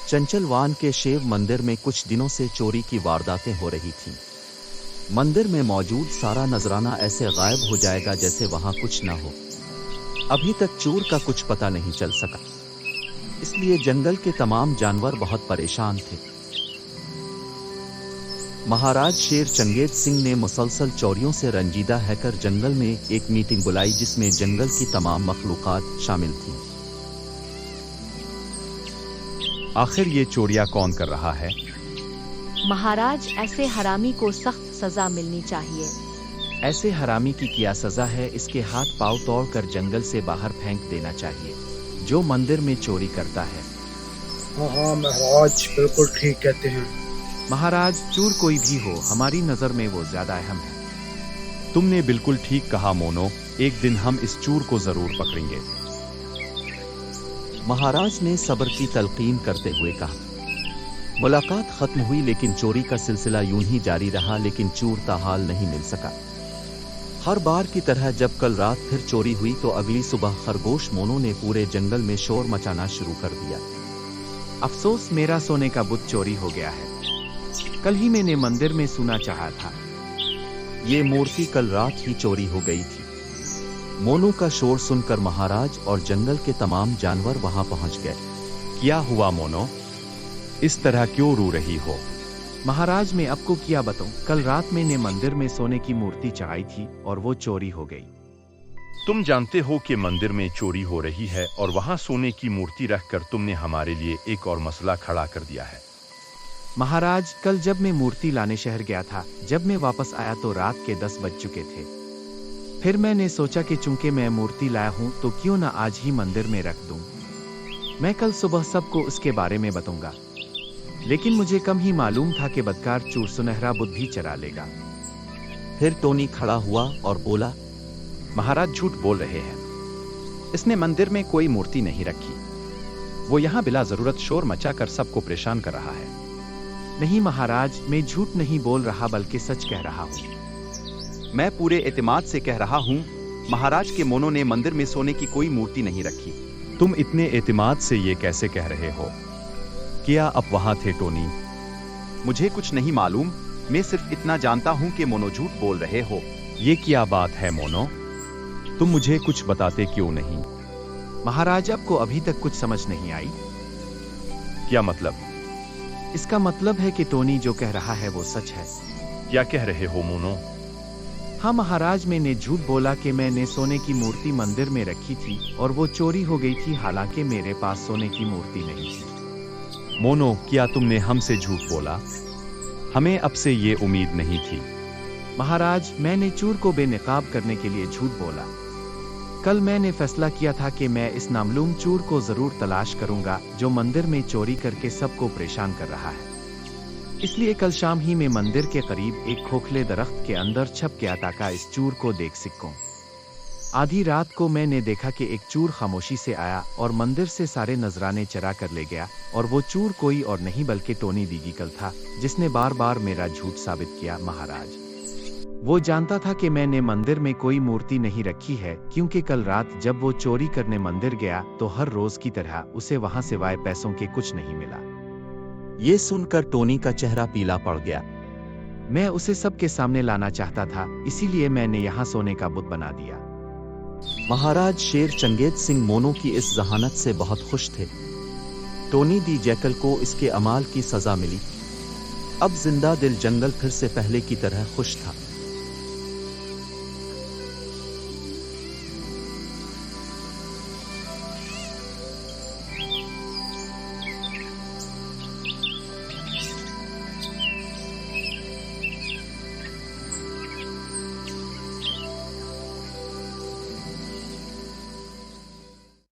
चंचलवान के शिव मंदिर में कुछ दिनों से चोरी की वारदातें हो रही थीं। मंदिर में मौजूद सारा नजराना ऐसे गायब हो जाएगा जैसे वहां कुछ न हो। अभी तक चोर का कुछ पता नहीं चल सका, इसलिए जंगल के तमाम जानवर बहुत परेशान थे। महाराज शेर चंगेज सिंह ने मुसलसल चोरियों से रंजीदा हैकर जंगल में एक मीटिंग बुलाई जिसमें जंगल की तमाम मखलूकात शामिल थीं। आखिर ये चोरियां कौन कर रहा है? महाराज, ऐसे हरामी को सख्त सजा मिलनी चाहिए। ऐसे हरामी की क्या सजा है? इसके हाथ पांव तोड़कर जंगल से बाहर फेंक देना चाहिए जो मंदिर में चोरी करता है। हाँ महाराज, बिल्कुल ठीक कहते हैं। महाराज, चोर कोई भी हो, हमारी नजर में वो ज्यादा अहम है। तुमने बिल्कुल ठीक कहा मोनो, एक दिन हम इस चोर को जरूर पकड़ेंगे। महाराज ने सब्र की तलकीन करते हुए कहा। मुलाकात खत्म हुई लेकिन चोरी का सिलसिला यूं ही जारी रहा, लेकिन चोर ताहाल नहीं मिल सका। हर बार की तरह जब कल रात फिर चोरी हुई तो अगली सुबह खरगोश मोनो ने पूरे जंगल में शोर मचाना शुरू कर दिया। अफसोस, मेरा सोने का बुत चोरी हो गया है। कल ही मैंने मंदिर में सुना चाहा था। ये मूर्ति कल रात ही चोरी हो गई थी। मोनू का शोर सुनकर महाराज और जंगल के तमाम जानवर वहां पहुंच गए। क्या हुआ मोनो? इस तरह क्यों रो रही हो? महाराज, मैं आपको क्या बताऊं, कल रात मैंने मंदिर में सोने की मूर्ति चढ़ाई थी और वो चोरी हो गई। तुम जानते हो कि मंदिर में चोरी हो रही है और वहां सोने की मूर्ति रखकर तुमने हमारे लिए एक और मसला खड़ा कर दिया है। महाराज, कल जब मैं मूर्ति लाने शहर गया था, जब मैं वापस आया तो रात के 10 बज चुके थे। फिर मैंने सोचा कि चूंकि मैं मूर्ति लाया हूं तो क्यों ना आज ही मंदिर में रख दूं। मैं कल सुबह सबको उसके बारे में बताऊंगा। लेकिन मुझे कम ही मालूम था कि बदकार चोर सुनहरा बुत भी चरा लेगा। फिर टोनी खड़ा हुआ और बोला, महाराज झूठ बोल रहे हैं। इसने मंदिर में कोई मूर्ति नहीं रखी। वो यहाँ बिला जरूरत शोर मचाकर सबको परेशान कर रहा है। नहीं महाराज, मैं झूठ नहीं बोल रहा बल्कि सच कह रहा हूँ। मैं पूरे एतमाद से कह रहा हूँ, महाराज के मोनो ने मंदिर में सोने की कोई मूर्ति नहीं रखी। तुम इतने एतमाद से ये कैसे कह रहे हो? क्या अब वहां थे टोनी? मुझे कुछ नहीं मालूम, मैं सिर्फ इतना जानता हूँ कि मोनो झूठ बोल रहे हो। ये क्या बात है मोनो? तुम मुझे कुछ बताते क्यों नहीं? महाराज, आपको अभी तक कुछ समझ नहीं आई? क्या मतलब? इसका मतलब है कि टोनी जो कह रहा है वो सच है। क्या कह रहे हो मोनो? हाँ महाराज, मैंने झूठ बोला कि मैंने सोने की मूर्ति मंदिर में रखी थी और वो चोरी हो गई थी, हालांकि मेरे पास सोने की मूर्ति नहीं थी। मोनो, क्या तुमने हमसे झूठ बोला? हमें अब से ये उम्मीद नहीं थी। महाराज, मैंने चोर को बेनकाब करने के लिए झूठ बोला। कल मैंने फैसला किया था कि मैं इस नामालूम चोर को जरूर तलाश करूंगा जो मंदिर में चोरी करके सबको परेशान कर रहा है। इसलिए कल शाम ही मैं मंदिर के करीब एक खोखले दरख्त के अंदर छप गया ताकि इस चोर को देख सकूं। आधी रात को मैंने देखा कि एक चोर खामोशी से आया और मंदिर से सारे नजराने चरा कर ले गया, और वो चोर कोई और नहीं बल्कि टोनी दिगीकल था, जिसने बार बार मेरा झूठ साबित किया। महाराज, वो जानता था कि मैंने मंदिर में कोई मूर्ति नहीं रखी है, क्योंकि कल रात जब वो चोरी करने मंदिर गया तो हर रोज की तरह उसे वहां सिवाय पैसों के कुछ नहीं मिला। ये सुनकर टोनी का चेहरा पीला पड़ गया। मैं उसे सबके सामने लाना चाहता था, इसीलिए मैंने यहाँ सोने का बुत बना दिया। महाराज शेर चंगेज सिंह मोनो की इस जहानत से बहुत खुश थे। टोनी दी जैकल को इसके अमाल की सजा मिली। अब जिंदा दिल जंगल फिर से पहले की तरह खुश था।